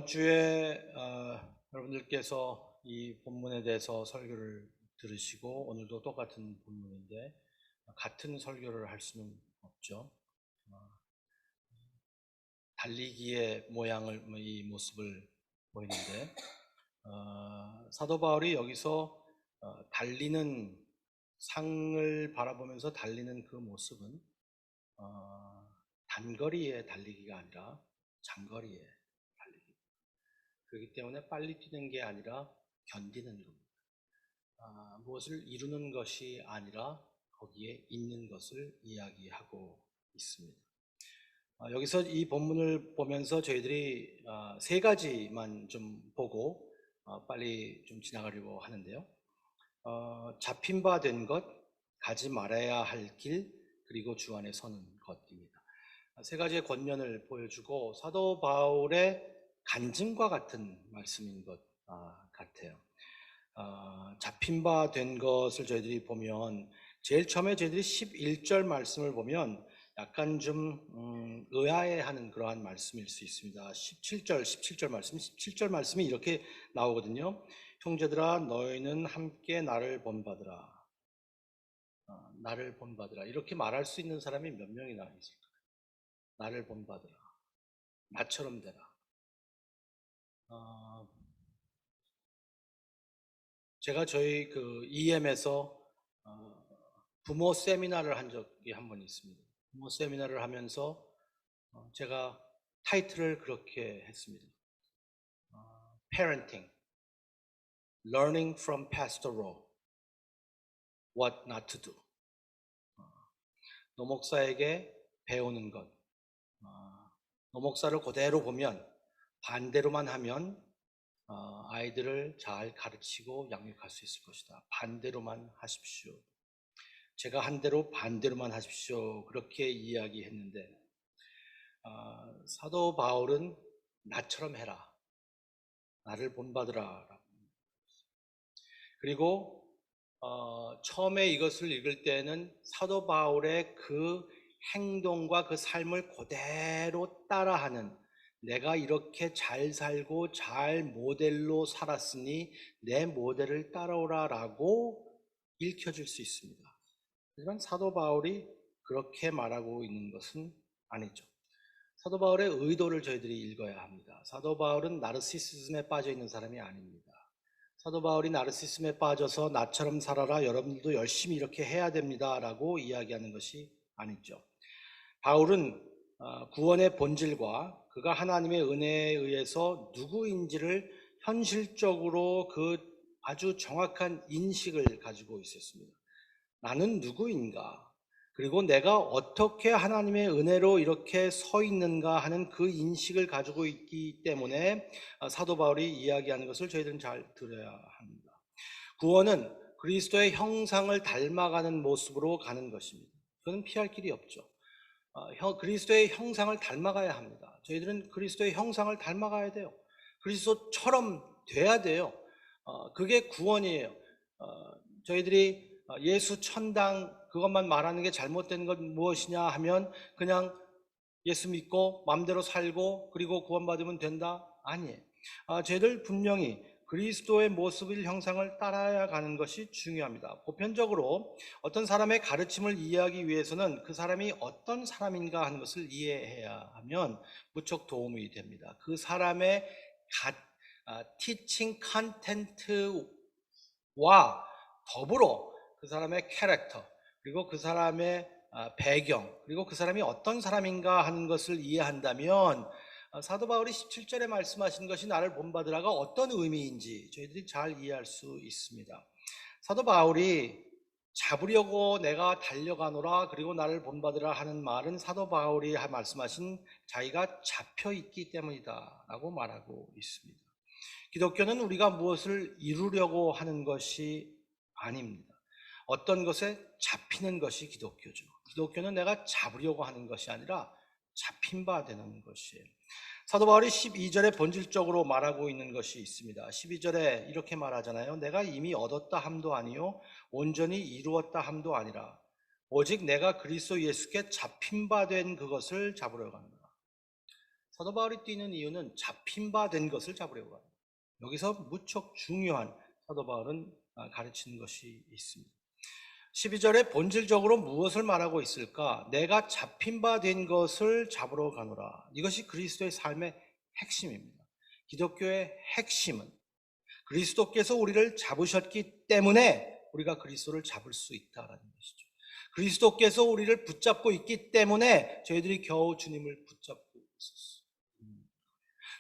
이번 주에 여러분들께서 이 본문에 대해서 설교를 들으시고 오늘도 똑같은 본문인데 같은 설교를 할 수는 없죠. 달리기의 모양을 이 모습을 보이는데 사도 바울이 여기서 달리는 상을 바라보면서 달리는 그 모습은 단거리의 달리기가 아니라 장거리의 달리기. 그렇기 때문에 빨리 뛰는 게 아니라 견디는 겁니다. 무엇을 이루는 것이 아니라 거기에 있는 것을 이야기하고 있습니다. 여기서 이 본문을 보면서 저희들이 세 가지만 좀 보고 빨리 좀 지나가려고 하는데요. 잡힌 바 된 것, 가지 말아야 할 길, 그리고 주 안에 서는 것입니다. 세 가지의 권면을 보여주고 사도 바울의 간증과 같은 말씀인 것 같아요. 잡힌 바 된 것을 저희들이 보면 제일 처음에 저희들이 11절 말씀을 보면 약간 좀 의아해하는 그러한 말씀일 수 있습니다. 17절 말씀이 이렇게 나오거든요. 형제들아 너희는 함께 나를 본받으라. 나를 본받으라. 이렇게 말할 수 있는 사람이 몇 명이나 있을까요? 나를 본받으라. 나처럼 되라. 제가 저희 그 EM에서 부모 세미나를 한 적이 한 번 있습니다. 부모 세미나를 하면서 제가 타이틀을 그렇게 했습니다. Parenting, Learning from Pastor Rowe, What Not to Do. 노목사에게 배우는 것. 노목사를 그대로 보면 반대로만 하면 아이들을 잘 가르치고 양육할 수 있을 것이다. 반대로만 하십시오. 제가 한 대로 반대로만 하십시오. 그렇게 이야기했는데 사도 바울은 나처럼 해라. 나를 본받으라. 그리고 처음에 이것을 읽을 때는 사도 바울의 그 행동과 그 삶을 그대로 따라하는, 내가 이렇게 잘 살고 잘 모델로 살았으니 내 모델을 따라오라 라고 읽혀질 수 있습니다. 하지만 사도 바울이 그렇게 말하고 있는 것은 아니죠. 사도 바울의 의도를 저희들이 읽어야 합니다. 사도 바울은 나르시시즘에 빠져 있는 사람이 아닙니다. 사도 바울이 나르시시즘에 빠져서 나처럼 살아라, 여러분들도 열심히 이렇게 해야 됩니다 라고 이야기하는 것이 아니죠. 바울은 구원의 본질과 그가 하나님의 은혜에 의해서 누구인지를 현실적으로 그 아주 정확한 인식을 가지고 있었습니다. 나는 누구인가? 그리고 내가 어떻게 하나님의 은혜로 이렇게 서 있는가 하는 그 인식을 가지고 있기 때문에 사도 바울이 이야기하는 것을 저희들은 잘 들어야 합니다. 구원은 그리스도의 형상을 닮아가는 모습으로 가는 것입니다. 그건 피할 길이 없죠. 그리스도의 형상을 닮아가야 합니다. 저희들은 그리스도의 형상을 닮아가야 돼요. 그리스도처럼 돼야 돼요. 그게 구원이에요. 저희들이 예수 천당 그것만 말하는 게 잘못된 건 무엇이냐 하면 그냥 예수 믿고 마음대로 살고 그리고 구원받으면 된다? 아니에요. 저희들 분명히 그리스도의 모습을 형상을 따라야 가는 것이 중요합니다. 보편적으로 어떤 사람의 가르침을 이해하기 위해서는 그 사람이 어떤 사람인가 하는 것을 이해해야 하면 무척 도움이 됩니다. 그 사람의 티칭 컨텐츠와 더불어 그 사람의 캐릭터, 그리고 그 사람의 배경, 그리고 그 사람이 어떤 사람인가 하는 것을 이해한다면 사도 바울이 17절에 말씀하신 것이 나를 본받으라가 어떤 의미인지 저희들이 잘 이해할 수 있습니다. 사도 바울이 잡으려고 내가 달려가노라 그리고 나를 본받으라 하는 말은 사도 바울이 말씀하신 자기가 잡혀 있기 때문이다 라고 말하고 있습니다. 기독교는 우리가 무엇을 이루려고 하는 것이 아닙니다. 어떤 것에 잡히는 것이 기독교죠. 기독교는 내가 잡으려고 하는 것이 아니라 잡힌 바 되는 것이에요. 사도 바울이 12절에 본질적으로 말하고 있는 것이 있습니다. 12절에 이렇게 말하잖아요. 내가 이미 얻었다 함도 아니요 온전히 이루었다 함도 아니라 오직 내가 그리스도 예수께 잡힌 바 된 그것을 잡으려고 합니다. 사도 바울이 뛰는 이유는 잡힌 바 된 것을 잡으려고 합니다. 여기서 무척 중요한 사도 바울은 가르치는 것이 있습니다. 12절에 본질적으로 무엇을 말하고 있을까? 내가 잡힌 바 된 것을 잡으러 가노라. 이것이 그리스도의 삶의 핵심입니다. 기독교의 핵심은 그리스도께서 우리를 잡으셨기 때문에 우리가 그리스도를 잡을 수 있다라는 것이죠. 그리스도께서 우리를 붙잡고 있기 때문에 저희들이 겨우 주님을 붙잡고 있었어요.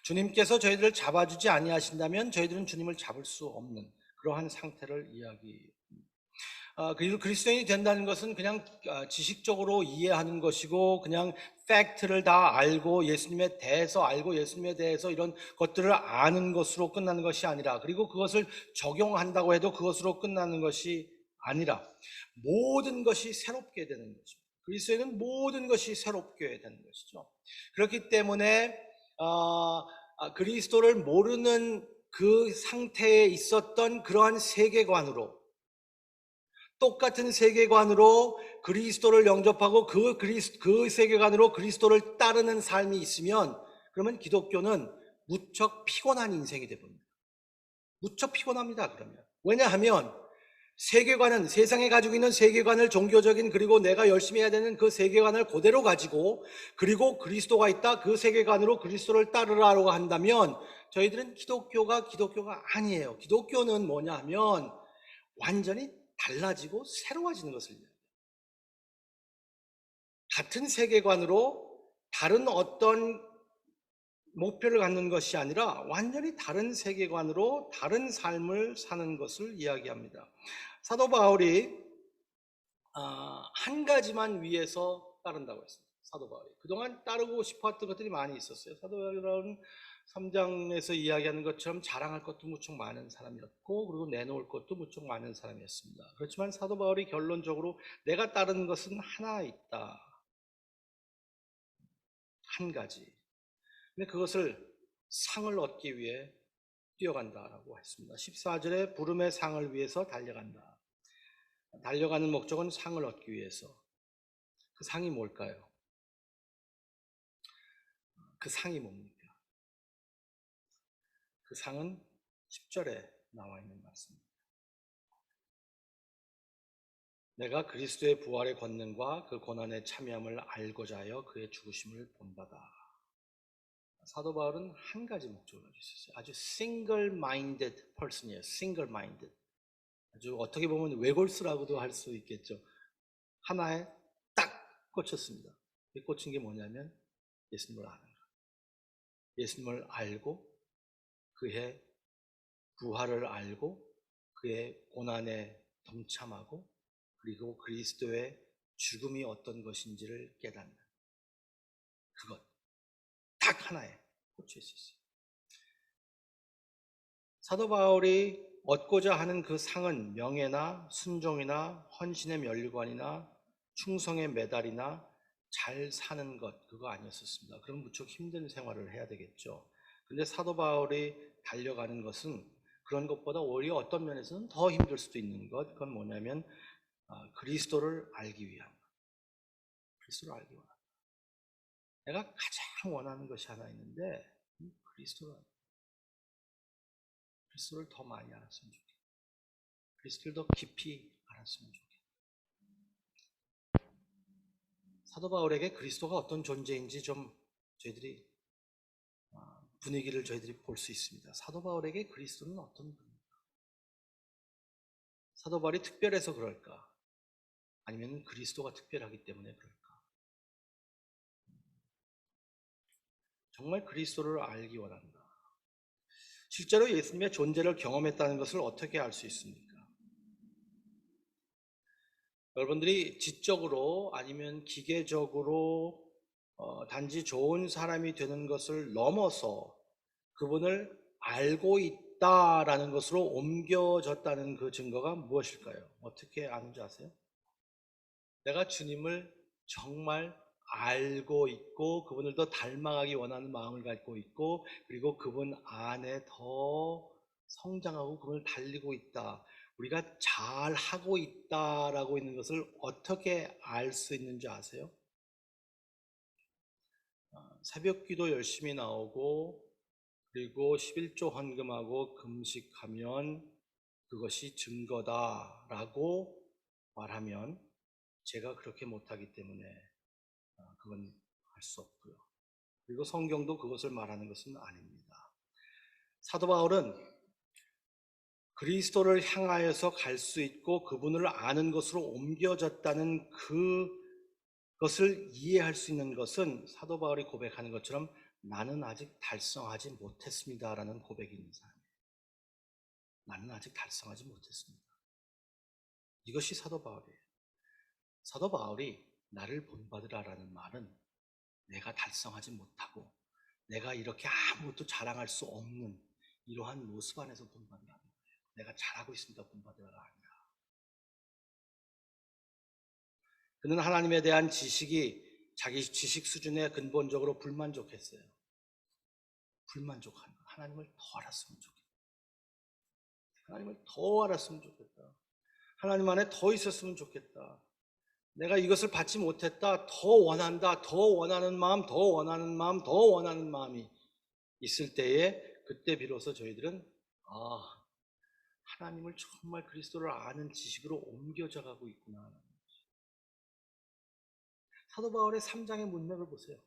주님께서 저희들을 잡아주지 아니하신다면 저희들은 주님을 잡을 수 없는 그러한 상태를 이야기합니다. 그리고 그리스도인이 된다는 것은 그냥 지식적으로 이해하는 것이고 그냥 팩트를 다 알고 예수님에 대해서 알고 예수님에 대해서 이런 것들을 아는 것으로 끝나는 것이 아니라, 그리고 그것을 적용한다고 해도 그것으로 끝나는 것이 아니라 모든 것이 새롭게 되는 거죠. 그리스도인은 모든 것이 새롭게 되는 것이죠. 그렇기 때문에 그리스도를 모르는 그 상태에 있었던 그러한 세계관으로, 똑같은 세계관으로 그리스도를 영접하고 그 세계관으로 그리스도를 따르는 삶이 있으면, 그러면 기독교는 무척 피곤한 인생이 되버립니다. 무척 피곤합니다. 그러면 왜냐하면 세계관은, 세상에 가지고 있는 세계관을, 종교적인, 그리고 내가 열심히 해야 되는 그 세계관을 그대로 가지고, 그리고 그리스도가 있다, 그 세계관으로 그리스도를 따르라고 한다면 저희들은 기독교가 아니에요. 기독교는 뭐냐 하면 완전히 달라지고 새로워지는 것을 얘기해요. 같은 세계관으로 다른 어떤 목표를 갖는 것이 아니라 완전히 다른 세계관으로 다른 삶을 사는 것을 이야기합니다. 사도 바울이 한 가지만 위해서 따른다고 했습니다. 사도 바울이 그동안 따르고 싶었던 것들이 많이 있었어요. 사도 바울은 3장에서 이야기하는 것처럼 자랑할 것도 무척 많은 사람이었고, 그리고 내놓을 것도 무척 많은 사람이었습니다. 그렇지만 사도 바울이 결론적으로 내가 따르는 것은 하나 있다, 한 가지. 근데 그것을 상을 얻기 위해 뛰어간다라고 했습니다. 14절에 부름의 상을 위해서 달려간다. 달려가는 목적은 상을 얻기 위해서. 그 상이 뭘까요? 그 상이 뭡니까? 그 상은 10절에 나와 있는 말씀입니다. 내가 그리스도의 부활의 권능과 그 고난의 참여함을 알고자 하여 그의 죽으심을 본받아. 사도 바울은 한 가지 목적을 가지고 있었어요. 아주 single-minded person이에요. single-minded. 아주 어떻게 보면 외골수라고도 할 수 있겠죠. 하나에 딱 꽂혔습니다. 꽂힌 게 뭐냐면 예수님을 아는 것. 예수님을 알고 그의 부활을 알고 그의 고난에 동참하고, 그리고 그리스도의 죽음이 어떤 것인지를 깨닫는 그것 딱 하나에 꽂혀 있었어요. 사도 바울이 얻고자 하는 그 상은 명예나 순종이나 헌신의 면류관이나 충성의 메달이나 잘 사는 것, 그거 아니었었습니다. 그럼 무척 힘든 생활을 해야 되겠죠. 근데 사도 바울이 달려가는 것은 그런 것보다 오히려 어떤 면에서는 더 힘들 수도 있는 것, 그건 뭐냐면 그리스도를 알기 위한 것. 그리스도를 알기 위한 것. 내가 가장 원하는 것이 하나 있는데 그리스도를 더 많이 알았으면 좋겠다. 그리스도를 더 깊이 알았으면 좋겠다. 사도 바울에게 그리스도가 어떤 존재인지 좀 저희들이 분위기를 저희들이 볼 수 있습니다. 사도 바울에게 그리스도는 어떤 분입니까? 사도 바울이 특별해서 그럴까? 아니면 그리스도가 특별하기 때문에 그럴까? 정말 그리스도를 알기 원한다. 실제로 예수님의 존재를 경험했다는 것을 어떻게 알 수 있습니까? 여러분들이 지적으로 아니면 기계적으로 단지 좋은 사람이 되는 것을 넘어서 그분을 알고 있다라는 것으로 옮겨졌다는 그 증거가 무엇일까요? 어떻게 아는지 아세요? 내가 주님을 정말 알고 있고 그분을 더 닮아가기 원하는 마음을 갖고 있고, 그리고 그분 안에 더 성장하고 그분을 달리고 있다, 우리가 잘 하고 있다라고 있는 것을 어떻게 알 수 있는지 아세요? 새벽기도 열심히 나오고 그리고 11조 헌금하고 금식하면 그것이 증거다라고 말하면 제가 그렇게 못하기 때문에 그건 할 수 없고요. 그리고 성경도 그것을 말하는 것은 아닙니다. 사도 바울은 그리스도를 향하여서 갈 수 있고 그분을 아는 것으로 옮겨졌다는 그것을 이해할 수 있는 것은 사도 바울이 고백하는 것처럼 나는 아직 달성하지 못했습니다라는 고백이 있는 사람이에요. 나는 아직 달성하지 못했습니다. 이것이 사도 바울이에요. 사도 바울이 나를 본받으라라는 말은 내가 달성하지 못하고 내가 이렇게 아무것도 자랑할 수 없는 이러한 모습 안에서 본받으라는 거예요. 내가 잘하고 있습니다 본받으라가 아니라. 그는 하나님에 대한 지식이 자기 지식 수준에 근본적으로 불만족했어요. 불만족한 거. 하나님을 더 알았으면 좋겠다. 하나님을 더 알았으면 좋겠다. 하나님 안에 더 있었으면 좋겠다. 내가 이것을 받지 못했다. 더 원한다. 더 원하는 마음, 더 원하는 마음, 더 원하는 마음이 있을 때에 그때 비로소 저희들은 하나님을 정말 그리스도를 아는 지식으로 옮겨져 가고 있구나. 사도 바울의 3장의 문맥을 보세요.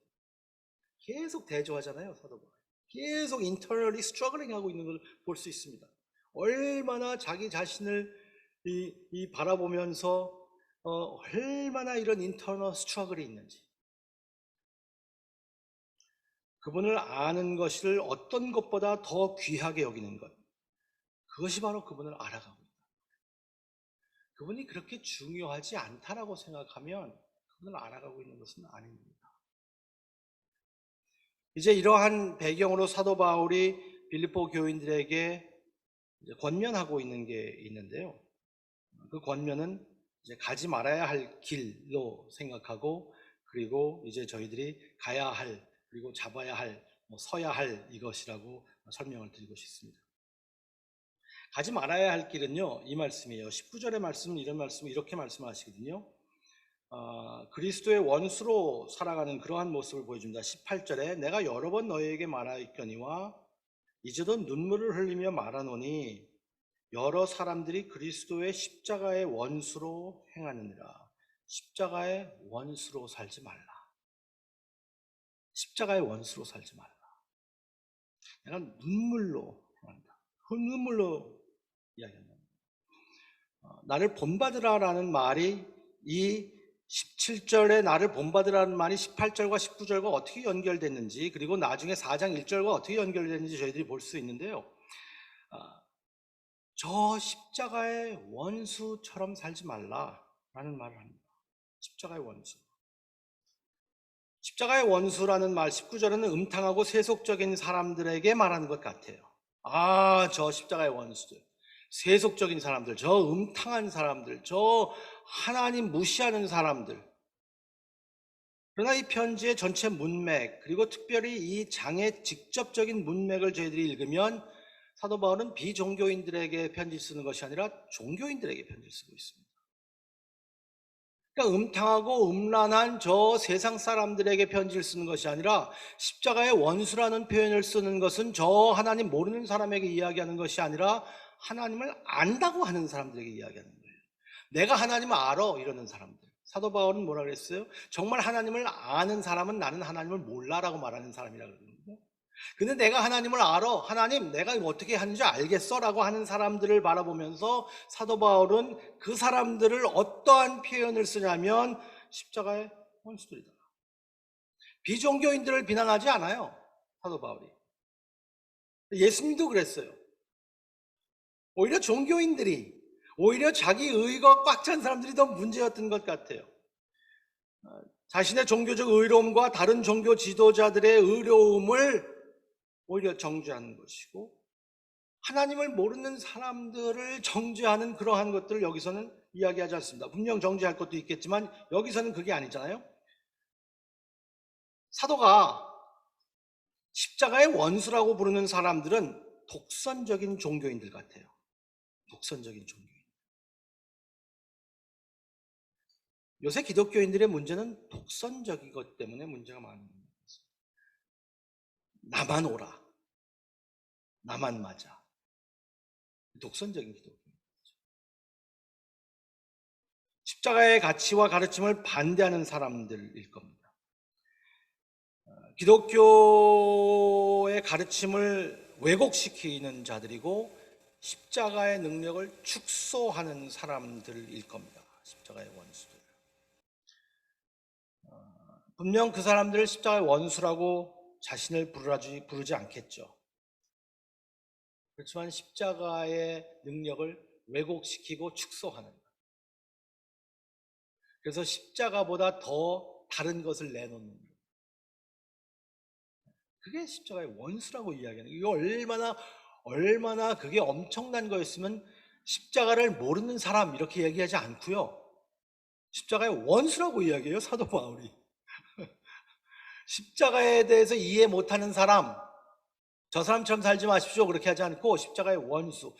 계속 대조하잖아요, 사도 바울. 계속 internally struggling 하고 있는 걸 볼 수 있습니다. 얼마나 자기 자신을 바라보면서 얼마나 이런 internal struggle이 있는지. 그분을 아는 것을 어떤 것보다 더 귀하게 여기는 것. 그것이 바로 그분을 알아가고 있다. 그분이 그렇게 중요하지 않다라고 생각하면 그분을 알아가고 있는 것은 아닙니다. 이제 이러한 배경으로 사도 바울이 빌립보 교인들에게 권면하고 있는 게 있는데요. 그 권면은 이제 가지 말아야 할 길로 생각하고 그리고 이제 저희들이 가야 할 그리고 잡아야 할 서야 할 이것이라고 설명을 드리고 싶습니다. 가지 말아야 할 길은요 이 말씀이에요. 19절의 말씀은 이런 말씀을 이렇게 말씀하시거든요. 그리스도의 원수로 살아가는 그러한 모습을 보여줍니다. 18절에 내가 여러 번 너희에게 말하였거니와 이제도 눈물을 흘리며 말하노니 여러 사람들이 그리스도의 십자가의 원수로 행하느니라. 십자가의 원수로 살지 말라. 십자가의 원수로 살지 말라. 내가 눈물로 행한다. 그 눈물로 이야기한다. 나를 본받으라라는 말이 이 17절에 나를 본받으라는 말이 18절과 19절과 어떻게 연결됐는지 그리고 나중에 4장 1절과 어떻게 연결됐는지 저희들이 볼 수 있는데요. 저 십자가의 원수처럼 살지 말라라는 말을 합니다. 십자가의 원수. 십자가의 원수라는 말 19절에는 음탕하고 세속적인 사람들에게 말하는 것 같아요. 저 십자가의 원수들. 세속적인 사람들, 저 음탕한 사람들, 저 하나님 무시하는 사람들. 그러나 이 편지의 전체 문맥, 그리고 특별히 이 장의 직접적인 문맥을 저희들이 읽으면 사도 바울은 비종교인들에게 편지 쓰는 것이 아니라 종교인들에게 편지를 쓰고 있습니다. 그러니까 음탕하고 음란한 저 세상 사람들에게 편지를 쓰는 것이 아니라 십자가의 원수라는 표현을 쓰는 것은 저 하나님 모르는 사람에게 이야기하는 것이 아니라 하나님을 안다고 하는 사람들에게 이야기하는 거예요. 내가 하나님을 알아 이러는 사람들. 사도 바울은 뭐라 그랬어요? 정말 하나님을 아는 사람은 나는 하나님을 몰라라고 말하는 사람이라고 그러거든요. 근데 내가 하나님을 알아. 하나님 내가 어떻게 하는지 알겠어 라고 하는 사람들을 바라보면서 사도 바울은 그 사람들을 어떠한 표현을 쓰냐면 십자가의 원수들이다. 비종교인들을 비난하지 않아요. 사도 바울이. 예수님도 그랬어요. 오히려 종교인들이 오히려 자기 의가 꽉 찬 사람들이 더 문제였던 것 같아요. 자신의 종교적 의로움과 다른 종교 지도자들의 의로움을 오히려 정죄하는 것이고 하나님을 모르는 사람들을 정죄하는 그러한 것들을 여기서는 이야기하지 않습니다. 분명 정죄할 것도 있겠지만 여기서는 그게 아니잖아요. 사도가 십자가의 원수라고 부르는 사람들은 독선적인 종교인들 같아요. 독선적인 종교인. 요새 기독교인들의 문제는 독선적인 것 때문에 문제가 많은 겁니다. 나만 오라. 나만 맞아. 독선적인 기독교. 십자가의 가치와 가르침을 반대하는 사람들일 겁니다. 기독교의 가르침을 왜곡시키는 자들이고 십자가의 능력을 축소하는 사람들일 겁니다. 십자가의 원수들. 분명 그 사람들을 십자가의 원수라고 자신을 부르지 않겠죠. 그렇지만 십자가의 능력을 왜곡시키고 축소하는 것. 그래서 십자가보다 더 다른 것을 내놓는 것. 그게 십자가의 원수라고 이야기하는 거예요. 이거 얼마나 그게 엄청난 거였으면 십자가를 모르는 사람 이렇게 얘기하지 않고요. 십자가의 원수라고 이야기해요, 사도 바울이. 십자가에 대해서 이해 못하는 사람, 저 사람처럼 살지 마십시오. 그렇게 하지 않고 십자가의 원수,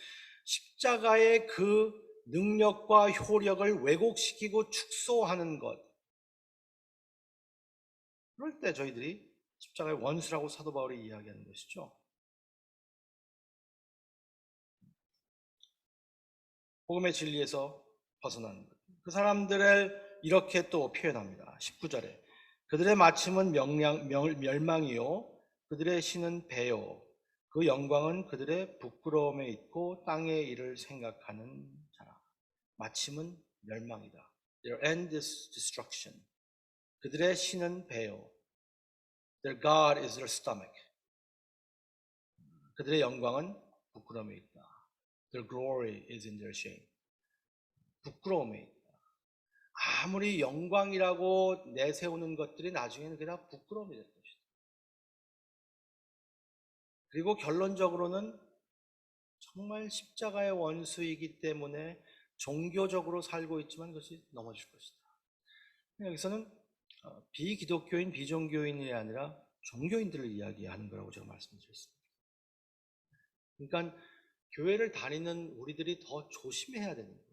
십자가의 그 능력과 효력을 왜곡시키고 축소하는 것. 그럴 때 저희들이 십자가의 원수라고 사도 바울이 이야기하는 것이죠. 복음의 진리에서 벗어나는 것. 그 사람들을 이렇게 또 표현합니다. 19절에 그들의 마침은 멸망이요 그들의 신은 배요 그 영광은 그들의 부끄러움에 있고 땅의 일을 생각하는 자라. 마침은 멸망이다. Their end is destruction. 그들의 신은 배요. Their God is their stomach. 그들의 영광은 부끄러움에 있다. Their glory is in their shame. 부끄러움에 있다. 아무리 영광이라고 내세우는 것들이 나중에는 그냥 부끄러움이 될 것이다. 그리고 결론적으로는 정말 십자가의 원수이기 때문에 종교적으로 살고 있지만 그것이 넘어질 것이다. 여기서는 비기독교인, 비종교인이 아니라 종교인들을 이야기하는 거라고 제가 말씀드렸습니다. 그러니까 교회를 다니는 우리들이 더 조심해야 되는 거예요.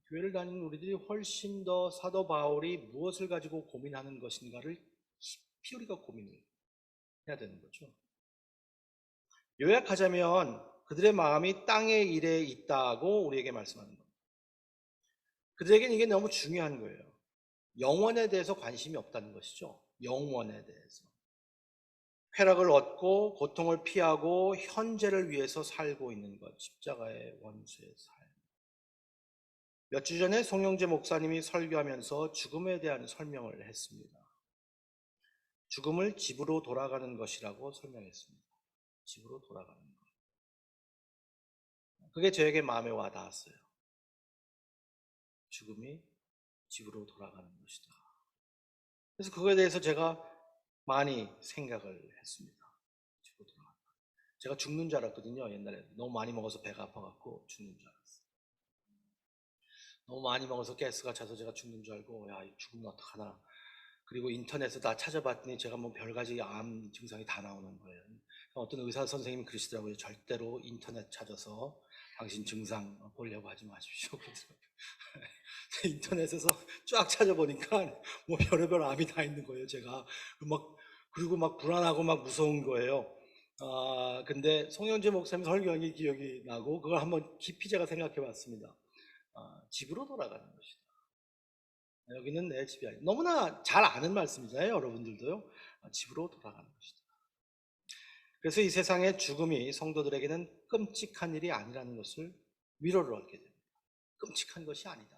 교회를 다니는 우리들이 훨씬 더 사도 바울이 무엇을 가지고 고민하는 것인가를 깊이 우리가 고민을 해야 되는 거죠. 요약하자면 그들의 마음이 땅의 일에 있다고 우리에게 말씀하는 겁니다. 그들에게는 이게 너무 중요한 거예요. 영원에 대해서 관심이 없다는 것이죠. 영원에 대해서. 쾌락을 얻고 고통을 피하고 현재를 위해서 살고 있는 것. 십자가의 원수의 삶. 몇 주 전에 송영재 목사님이 설교하면서 죽음에 대한 설명을 했습니다. 죽음을 집으로 돌아가는 것이라고 설명했습니다. 집으로 돌아가는 것. 그게 저에게 마음에 와 닿았어요. 죽음이 집으로 돌아가는 것이다. 그래서 그거에 대해서 제가 많이 생각을 했습니다. 집으로 돌아간다. 제가 죽는 줄 알았거든요. 옛날에 너무 많이 먹어서 배가 아파갖고 죽는 줄 알았어요. 너무 많이 먹어서 가스가 차서 제가 죽는 줄 알고 야 죽으면 어떡하나. 그리고 인터넷에서 다 찾아봤더니 제가 뭐 별가지 암 증상이 다 나오는 거예요. 어떤 의사 선생님이 그러시더라고요. 절대로 인터넷 찾아서 당신 증상 보려고 하지 마십시오. 인터넷에서 쫙 찾아보니까 뭐 별의별 암이 다 있는 거예요. 제가 그리고 막 불안하고 막 무서운 거예요. 근데 송영재 목사님 설교한 게 기억이 나고 그걸 한번 깊이 제가 생각해 봤습니다. 집으로 돌아가는 것이다. 여기는 내 집이 아니다. 너무나 잘 아는 말씀이잖아요. 여러분들도요. 집으로 돌아가는 것이다. 그래서 이 세상의 죽음이 성도들에게는 끔찍한 일이 아니라는 것을 위로를 얻게 됩니다. 끔찍한 것이 아니다.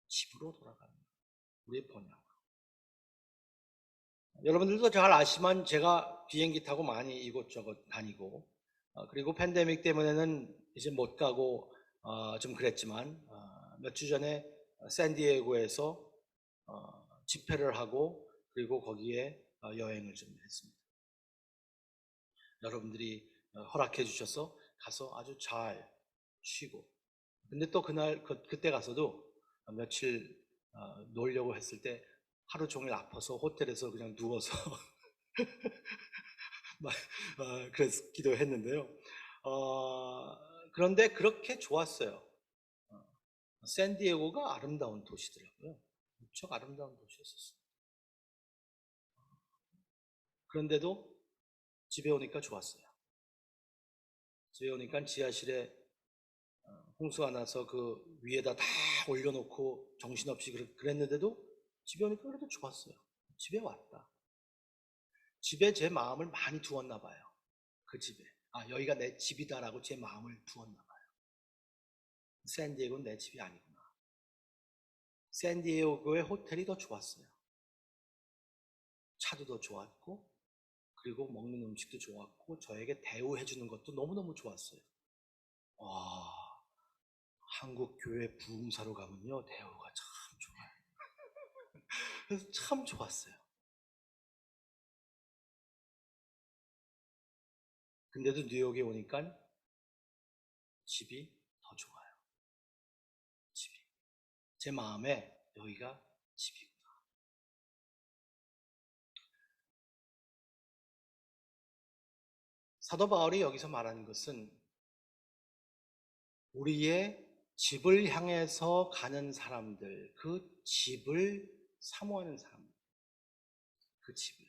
집으로 돌아가는 것. 우리의 번영. 여러분들도 잘 아시지만 제가 비행기 타고 많이 이곳저곳 다니고 그리고 팬데믹 때문에는 이제 못 가고 좀 그랬지만 몇 주 전에 샌디에고에서 집회를 하고 그리고 거기에 여행을 좀 했습니다. 여러분들이 허락해 주셔서 가서 아주 잘 쉬고 근데 또 그날 그때 가서도 며칠 놀려고 했을 때 하루 종일 아파서 호텔에서 그냥 누워서 그래서 기도했는데요. 그런데 그렇게 좋았어요. 샌디에고가 아름다운 도시더라고요. 무척 아름다운 도시였었어요. 그런데도 집에 오니까 좋았어요. 집에 오니까 지하실에 홍수가 나서 그 위에다 다 올려놓고 정신없이 그랬는데도 집에 오니까 그래도 좋았어요. 집에 왔다. 집에 제 마음을 많이 두었나 봐요. 그 집에. 여기가 내 집이다라고 제 마음을 두었나 봐요. 샌디에고는 내 집이 아니구나. 샌디에고의 호텔이 더 좋았어요. 차도 더 좋았고, 그리고 먹는 음식도 좋았고, 저에게 대우해주는 것도 너무너무 좋았어요. 와, 한국 교회 부흥사로 가면요, 대우가 참 좋아요. 그래서 참 좋았어요. 근데도 뉴욕에 오니까 집이 더 좋아요. 집이. 제 마음에 여기가 집이구나. 사도 바울이 여기서 말하는 것은 우리의 집을 향해서 가는 사람들, 그 집을 사모하는 사람들, 그 집을.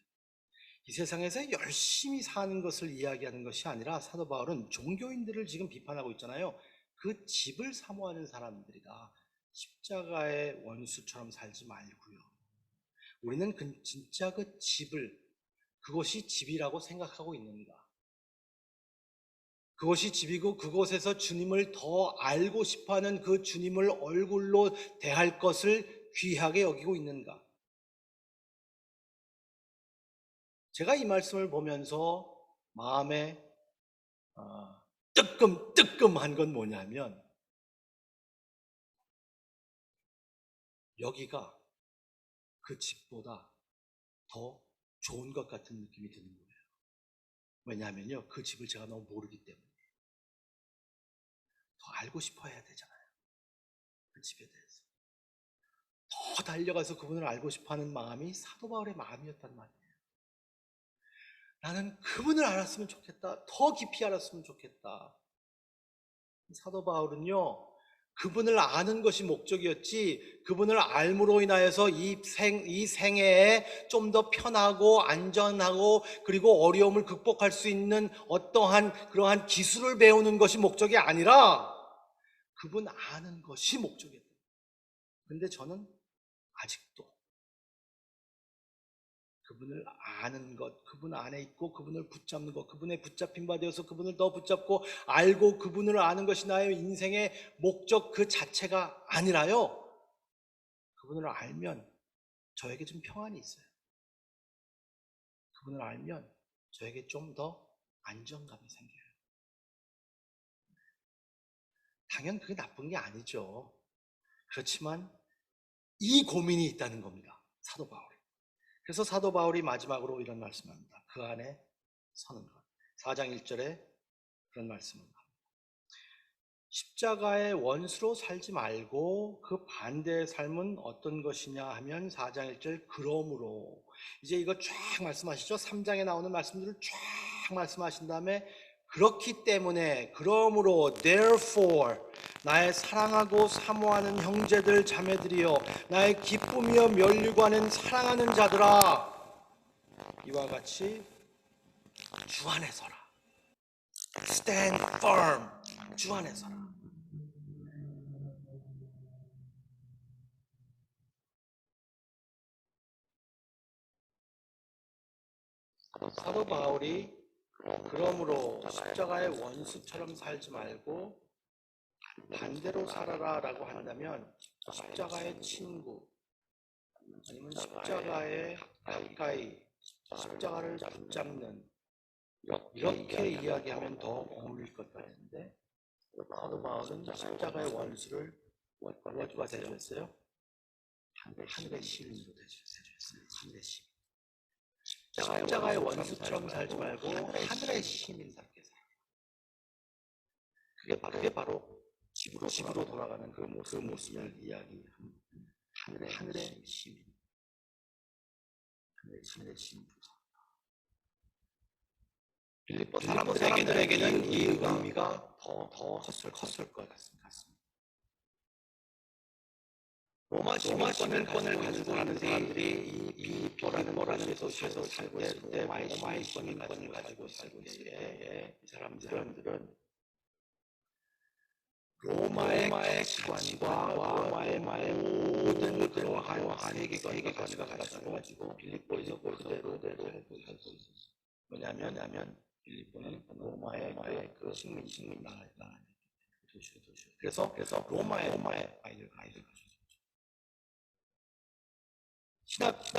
이 세상에서 열심히 사는 것을 이야기하는 것이 아니라 사도 바울은 종교인들을 지금 비판하고 있잖아요. 그 집을 사모하는 사람들이다. 십자가의 원수처럼 살지 말고요. 우리는 진짜 그 집을, 그것이 집이라고 생각하고 있는가? 그것이 집이고 그곳에서 주님을 더 알고 싶어하는 그 주님을 얼굴로 대할 것을 귀하게 여기고 있는가? 제가 이 말씀을 보면서 마음에 뜨끔뜨끔한 건 뭐냐면 여기가 그 집보다 더 좋은 것 같은 느낌이 드는 거예요. 왜냐하면요, 그 집을 제가 너무 모르기 때문에 더 알고 싶어 해야 되잖아요. 그 집에 대해서 더 달려가서 그분을 알고 싶어하는 마음이 사도 바울의 마음이었단 말이에요. 나는 그분을 알았으면 좋겠다. 더 깊이 알았으면 좋겠다. 사도 바울은요, 그분을 아는 것이 목적이었지, 그분을 알므로 인하여서 이 생애에 좀 더 편하고 안전하고 그리고 어려움을 극복할 수 있는 어떠한 그러한 기술을 배우는 것이 목적이 아니라 그분 아는 것이 목적이었다. 근데 저는 아직도 그분을 아는 것, 그분 안에 있고 그분을 붙잡는 것, 그분의 붙잡힌 바 되어서 그분을 더 붙잡고 알고 그분을 아는 것이 나의 인생의 목적 그 자체가 아니라요, 그분을 알면 저에게 좀 평안이 있어요. 그분을 알면 저에게 좀 더 안정감이 생겨요. 당연 그게 나쁜 게 아니죠. 그렇지만 이 고민이 있다는 겁니다, 사도 바울이. 그래서 사도 바울이 마지막으로 이런 말씀합니다. 그 안에 서는 것. 4장 1절에 그런 말씀을 합니다. 십자가의 원수로 살지 말고 그 반대의 삶은 어떤 것이냐 하면 4장 1절 그러므로, 이제 이거 쫙 말씀하시죠. 3장에 나오는 말씀들을 쫙 말씀하신 다음에 그렇기 때문에, 그러므로 therefore, 나의 사랑하고 사모하는 형제들 자매들이여, 나의 기쁨이여 면류관은 사랑하는 자들아, 이와 같이 주 안에 서라. Stand firm. 주 안에 서라. 사도 바울이 그러므로 십자가의 원수처럼 살지 말고 반대로 살아라 라고 한다면 십자가의 친구, 아니면 십자가의 가까이, 십자가를 붙잡는, 이렇게 이야기하면 더 어울릴 것 같은데, 사도 바울은 십자가의 원수를 누가 대주했어요? 하늘의 시민으로 대주했어요. 하늘의 시민. 십자가의 원수처럼 살지 말고 하늘의 시민답게 살아라. 그게 바로 집으로 돌아가는 그 모습을 이야기합니다. 하늘의 시민. 하늘의 시민. 빌립보 사람들에게는 이 의미가 더 컸을 것 같습니다. 로마 시민권을 가지고 있는 사람들이 이 빌립보라는 도시에서 살고 있을 때 로마의 시민권을 가지고 살고 있을 때 이 사람들은 로마의 가치관과 로마의 모든 그러한 세계관을 가지고 빌립보에서 그대로 살고 있었어요. 왜냐하면 빌립보는 로마의 그 식민 나라 도시였죠. 그래서 로마의 아이들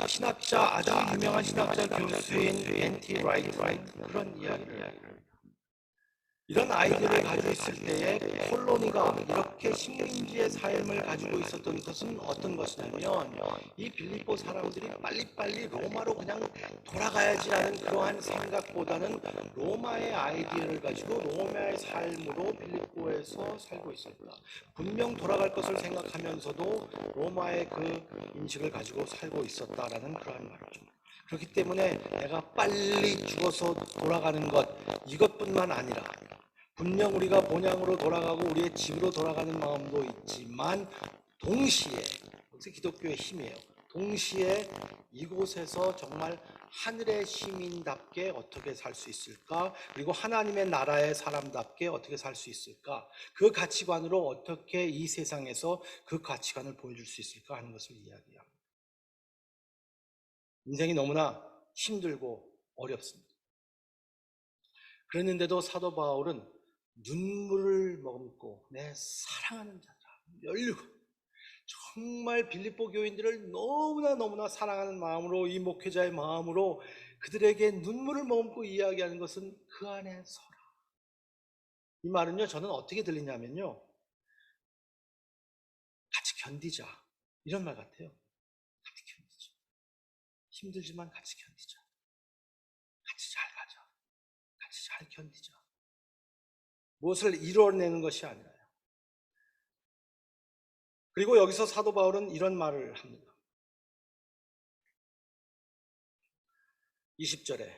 신학자 아주 유명한 신학자 교수인 앤티 라이트는 그런 이야기를 이런 아이디어를 가지고 있을 때에 콜로니가 이렇게 식민지의 삶을 가지고 있었던 것은 어떤 것이냐면 이 빌립보 사람들이 빨리빨리 로마로 그냥 돌아가야지라는 그러한 생각보다는 로마의 아이디어를 가지고 로마의 삶으로 빌립보에서 살고 있었다. 분명 돌아갈 것을 생각하면서도 로마의 그 인식을 가지고 살고 있었다라는 그러한 말이죠. 그렇기 때문에 내가 빨리 죽어서 돌아가는 것 이것뿐만 아니라 분명 우리가 본향으로 돌아가고 우리의 집으로 돌아가는 마음도 있지만 동시에 이것이 기독교의 힘이에요. 동시에 이곳에서 정말 하늘의 시민답게 어떻게 살 수 있을까? 그리고 하나님의 나라의 사람답게 어떻게 살 수 있을까? 그 가치관으로 어떻게 이 세상에서 그 가치관을 보여줄 수 있을까 하는 것을 이야기합니다. 인생이 너무나 힘들고 어렵습니다. 그랬는데도 사도 바울은 눈물을 머금고 내 사랑하는 자들아 열리고 정말 빌립보 교인들을 너무나 사랑하는 마음으로 이 목회자의 마음으로 그들에게 눈물을 머금고 이야기하는 것은 그 안에 서라. 이 말은요 저는 어떻게 들리냐면요 같이 견디자 이런 말 같아요. 같이 견디자. 힘들지만 같이 견디자. 같이 잘 가자. 같이 잘 견디자. 무엇을 이뤄내는 것이 아니라요. 그리고 여기서 사도 바울은 이런 말을 합니다. 20절에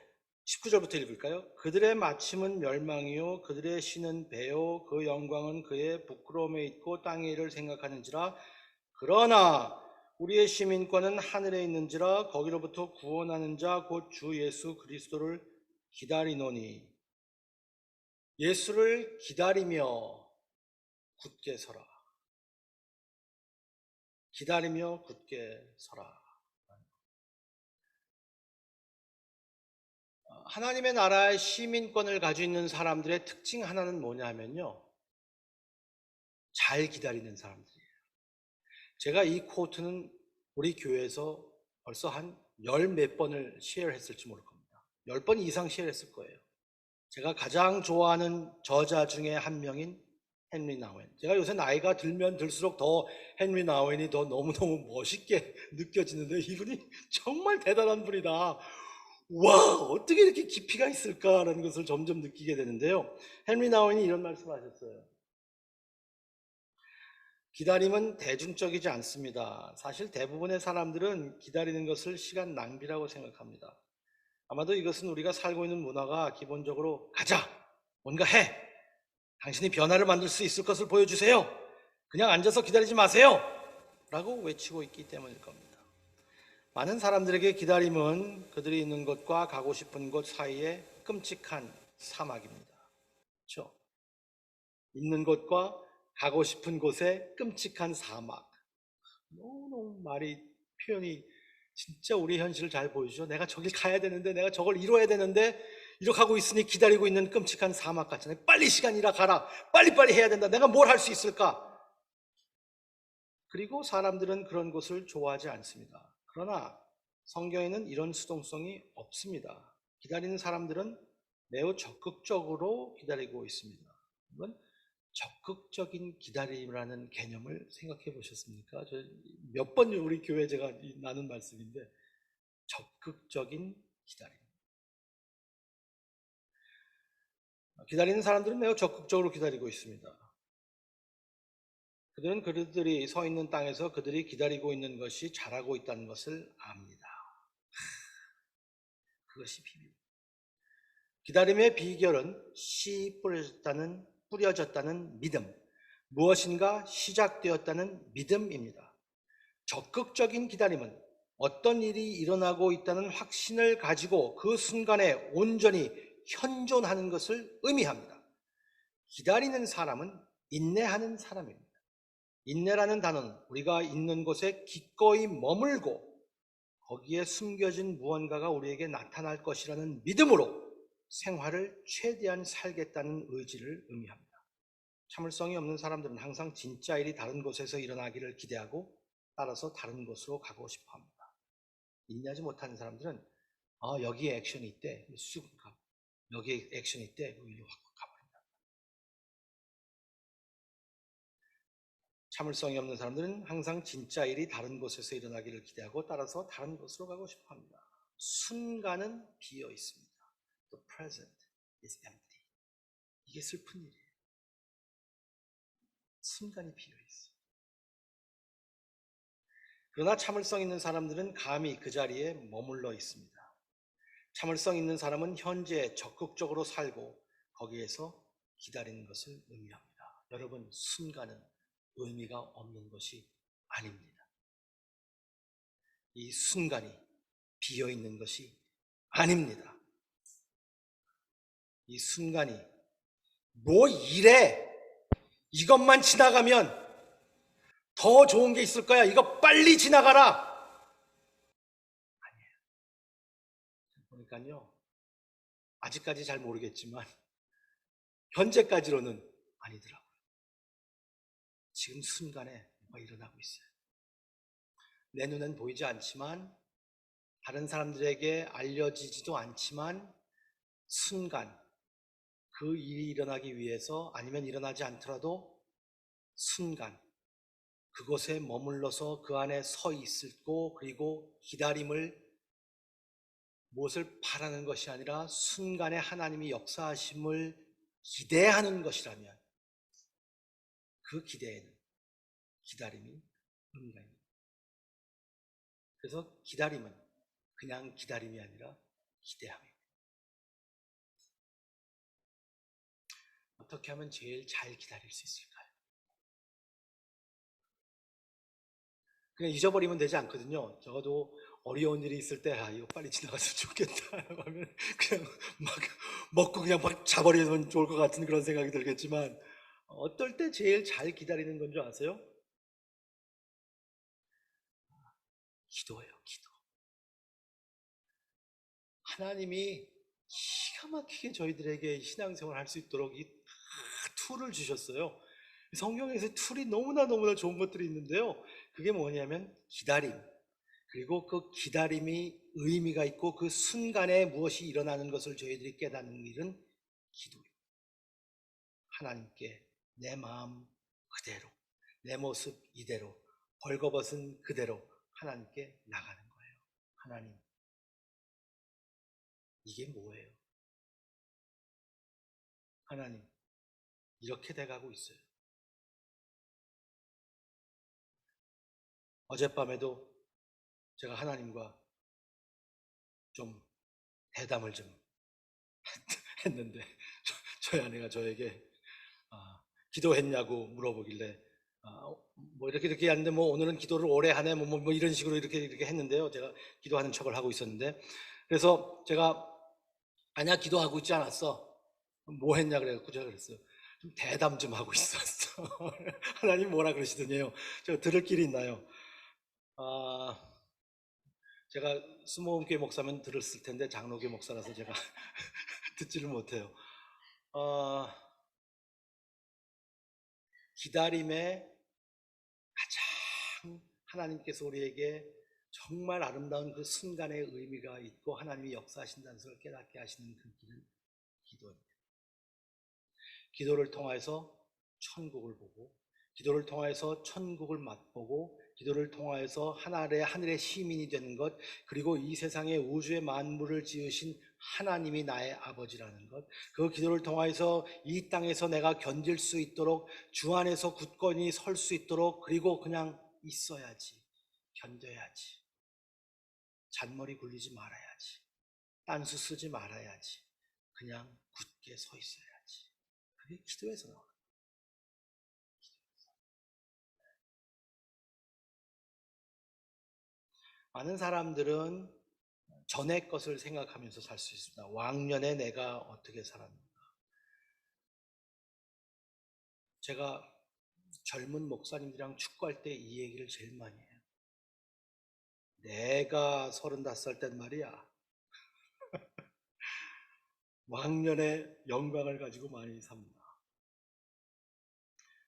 19절부터 읽을까요? 그들의 마침은 멸망이요 그들의 신은 배요 그 영광은 그의 부끄러움에 있고 땅의 일을 생각하는지라 그러나 우리의 시민권은 하늘에 있는지라 거기로부터 구원하는 자 곧 주 예수 그리스도를 기다리노니 예수를 기다리며 굳게 서라. 기다리며 굳게 서라. 하나님의 나라의 시민권을 가지고 있는 사람들의 특징 하나는 뭐냐면요. 잘 기다리는 사람들이에요. 제가 이 코트는 우리 교회에서 벌써 한 열 몇 번을 시ェ어를 했을지 모를 겁니다. 10번 이상 시ェ어를 했을 거예요. 제가 가장 좋아하는 저자 중에 한 명인 헨리 나우엔. 제가 요새 나이가 들면 들수록 더 헨리 나우엔이 더 너무너무 멋있게 느껴지는데 이분이 정말 대단한 분이다. 와, 어떻게 이렇게 깊이가 있을까라는 것을 점점 느끼게 되는데요. 헨리 나우엔이 이런 말씀을 하셨어요. 기다림은 대중적이지 않습니다. 사실 대부분의 사람들은 기다리는 것을 시간 낭비라고 생각합니다. 아마도 이것은 우리가 살고 있는 문화가 기본적으로 가자, 뭔가 해, 당신이 변화를 만들 수 있을 것을 보여주세요. 그냥 앉아서 기다리지 마세요. 라고 외치고 있기 때문일 겁니다. 많은 사람들에게 기다림은 그들이 있는 곳과 가고 싶은 곳 사이에 끔찍한 사막입니다. 그렇죠? 있는 곳과 가고 싶은 곳에 끔찍한 사막. 너무 말이 표현이 진짜 우리 현실을 잘 보여주죠. 내가 저길 가야 되는데 내가 저걸 이뤄야 되는데 이렇게 하고 있으니 기다리고 있는 끔찍한 사막 같잖아요. 빨리 시간이라 가라. 빨리빨리 해야 된다. 내가 뭘 할 수 있을까? 그리고 사람들은 그런 곳을 좋아하지 않습니다. 그러나 성경에는 이런 수동성이 없습니다. 기다리는 사람들은 매우 적극적으로 기다리고 있습니다. 이건 적극적인 기다림이라는 개념을 생각해 보셨습니까? 몇 번 우리 교회 제가 나눈 말씀인데 적극적인 기다림. 기다리는 사람들은 매우 적극적으로 기다리고 있습니다. 그들은 그들이 서 있는 땅에서 그들이 기다리고 있는 것이 자라고 있다는 것을 압니다. 그것이 비밀. 기다림의 비결은 씨 뿌려졌다는 믿음, 무엇인가 시작되었다는 믿음입니다. 적극적인 기다림은 어떤 일이 일어나고 있다는 확신을 가지고 그 순간에 온전히 현존하는 것을 의미합니다. 기다리는 사람은 인내하는 사람입니다. 인내라는 단어는 우리가 있는 곳에 기꺼이 머물고 거기에 숨겨진 무언가가 우리에게 나타날 것이라는 믿음으로 생활을 최대한 살겠다는 의지를 의미합니다. 참을성이 없는 사람들은 항상 진짜 일이 다른 곳에서 일어나기를 기대하고 따라서 다른 곳으로 가고 싶어 합니다. 인내하지 못하는 사람들은 여기에 액션이 있대, 쑥 가. 여기에 액션이 있대, 일로 확 가버린다. 참을성이 없는 사람들은 항상 진짜 일이 다른 곳에서 일어나기를 기대하고 따라서 다른 곳으로 가고 싶어 합니다. 순간은 비어 있습니다. The present is empty. 이게 슬픈 일이에요. 순간이 비어 있어. 그러나 참을성 있는 사람들은 감히 그 자리에 머물러 있습니다. 참을성 있는 사람은 현재에 적극적으로 살고 거기에서 기다리는 것을 의미합니다. 여러분, 순간은 의미가 없는 것이 아닙니다. 이 순간이 비어 있는 것이 아닙니다. 이 순간이 뭐 이래, 이것만 지나가면 더 좋은 게 있을 거야, 이거 빨리 지나가라. 아니에요. 그러니까요, 아직까지 잘 모르겠지만 현재까지로는 아니더라고요. 지금 순간에 뭐가 일어나고 있어요. 내 눈엔 보이지 않지만, 다른 사람들에게 알려지지도 않지만, 순간 그 일이 일어나기 위해서, 아니면 일어나지 않더라도 순간 그곳에 머물러서 그 안에 서 있고, 그리고 기다림을, 무엇을 바라는 것이 아니라 순간에 하나님이 역사하심을 기대하는 것이라면 그 기대에는 기다림이 의미가. 그래서 기다림은 그냥 기다림이 아니라 기대함입니다. 어떻게 하면 제일 잘 기다릴 수 있을까요? 그냥 잊어버리면 되지 않거든요. 적어도 어려운 일이 있을 때 이거 빨리 지나갔으면 좋겠다 하면 그냥 막 먹고 그냥 막 자버리면 좋을 것 같은 그런 생각이 들겠지만, 어떨 때 제일 잘 기다리는 건 줄 아세요? 기도예요, 기도. 하나님이 기가 막히게 저희들에게 신앙생활 할 수 있도록 이 툴을 주셨어요. 성경에서 툴이 너무나 좋은 것들이 있는데요. 그게 뭐냐면 기다림. 그리고 그 기다림이 의미가 있고 그 순간에 무엇이 일어나는 것을 저희들이 깨닫는 일은 기도입니다. 하나님께 내 마음 그대로, 내 모습 이대로, 벌거벗은 그대로 하나님께 나가는 거예요. 하나님, 이게 뭐예요? 하나님, 이렇게 돼가고 있어요. 어젯밤에도 제가 하나님과 좀 대담을 좀 했는데, 저희 아내가 저에게 기도했냐고 물어보길래, 뭐 이렇게 하는데, 뭐 오늘은 기도를 오래 하네, 뭐 이런 식으로 이렇게 했는데요. 제가 기도하는 척을 하고 있었는데, 그래서 제가 아니야, 기도하고 있지 않았어. 뭐 했냐 그래갖고 제가 그랬어요. 좀 대담 좀 하고 있었어. 하나님 뭐라 그러시더니요. 제가 들을 길이 있나요? 아, 제가 수모음교회 목사면 들었을 텐데 장로교회 목사라서 제가 듣지를 못해요. 어, 기다림의 가장 하나님께서 우리에게 정말 아름다운 그 순간의 의미가 있고 하나님이 역사하신다는 것을 깨닫게 하시는 그 길은 기도입니다. 기도를 통해서 천국을 보고, 기도를 통해서 천국을 맛보고, 기도를 통해서 하늘의 시민이 되는 것, 그리고 이 세상의 우주의 만물을 지으신 하나님이 나의 아버지라는 것, 그 기도를 통해서 이 땅에서 내가 견딜 수 있도록, 주 안에서 굳건히 설 수 있도록, 그리고 그냥 있어야지, 견뎌야지, 잔머리 굴리지 말아야지, 딴수 쓰지 말아야지, 그냥 굳게 서 있어야지. 그게 기도에서 나와요. 많은 사람들은 전의 것을 생각하면서 살 수 있습니다. 왕년에 내가 어떻게 살았는가. 제가 젊은 목사님들이랑 축구할 때 이 얘기를 제일 많이 해요. 내가 35살 땐 말이야, 왕년의 영광을 가지고 많이 삽니다.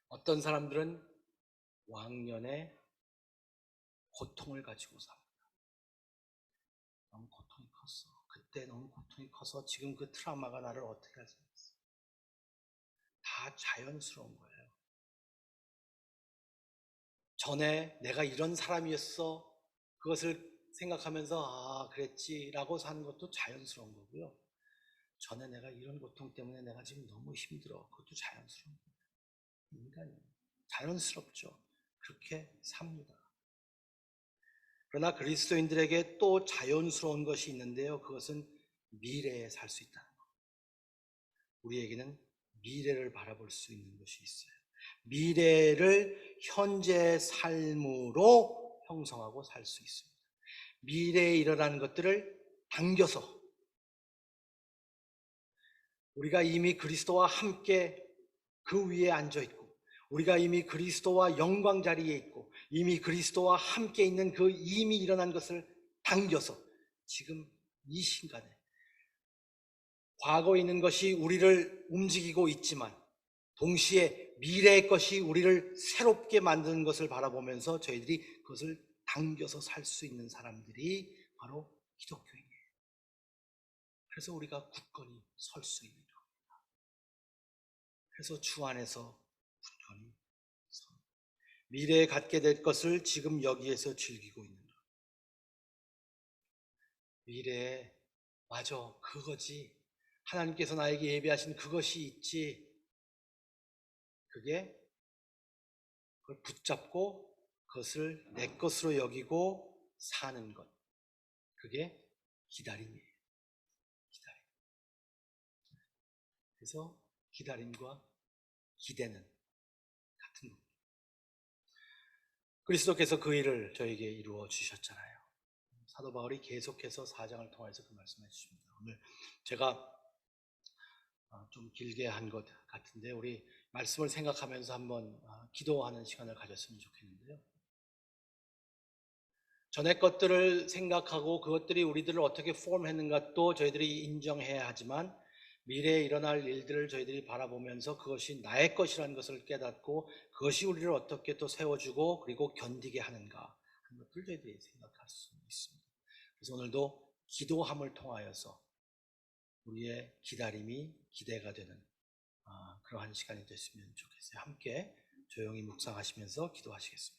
어떤 사람들은 왕년의 고통을 가지고 삽니다. 너무 고통이 컸어. 그때 너무 고통이 커서 지금 그 트라우마가 나를 어떻게 할 수 있어. 다 자연스러운 거예요. 전에 내가 이런 사람이었어. 그것을 생각하면서 아 그랬지라고 사는 것도 자연스러운 거고요. 전에 내가 이런 고통 때문에 내가 지금 너무 힘들어. 그것도 자연스러운 거예요. 인간이 자연스럽죠. 그렇게 삽니다. 그러나 그리스도인들에게 또 자연스러운 것이 있는데요. 그것은 미래에 살 수 있다는 것. 우리에게는 미래를 바라볼 수 있는 것이 있어요. 미래를 현재의 삶으로 형성하고 살 수 있습니다. 미래에 일어나는 것들을 당겨서 우리가 이미 그리스도와 함께 그 위에 앉아 있고 우리가 이미 그리스도와 영광 자리에 있고 이미 그리스도와 함께 있는 그 이미 일어난 것을 당겨서 지금 이 순간에 과거에 있는 것이 우리를 움직이고 있지만 동시에 미래의 것이 우리를 새롭게 만드는 것을 바라보면서 저희들이 그것을 당겨서 살 수 있는 사람들이 바로 기독교인이에요. 그래서 우리가 굳건히 설 수 있는 겁니다. 그래서 주 안에서 굳건히 서 미래에 갖게 될 것을 지금 여기에서 즐기고 있는 것. 미래에 맞아 그거지. 하나님께서 나에게 예비하신 그것이 있지. 그게 그걸 붙잡고 그것을 내 것으로 여기고 사는 것. 그게 기다림이에요. 기다림. 그래서 기다림과 기대는 같은 겁니다. 그리스도께서 그 일을 저에게 이루어 주셨잖아요. 사도 바울이 계속해서 4장을 통해서 그 말씀해 주십니다. 오늘 제가 좀 길게 한 것 같은데 우리 말씀을 생각하면서 한번 기도하는 시간을 가졌으면 좋겠는데요. 전의 것들을 생각하고 그것들이 우리들을 어떻게 폼했는가 또 저희들이 인정해야 하지만 미래에 일어날 일들을 저희들이 바라보면서 그것이 나의 것이라는 것을 깨닫고 그것이 우리를 어떻게 또 세워주고 그리고 견디게 하는가 하는 것들 저희들이 생각할 수 있습니다. 그래서 오늘도 기도함을 통하여서 우리의 기다림이 기대가 되는 그러한 시간이 됐으면 좋겠어요. 함께 조용히 묵상하시면서 기도하시겠습니다.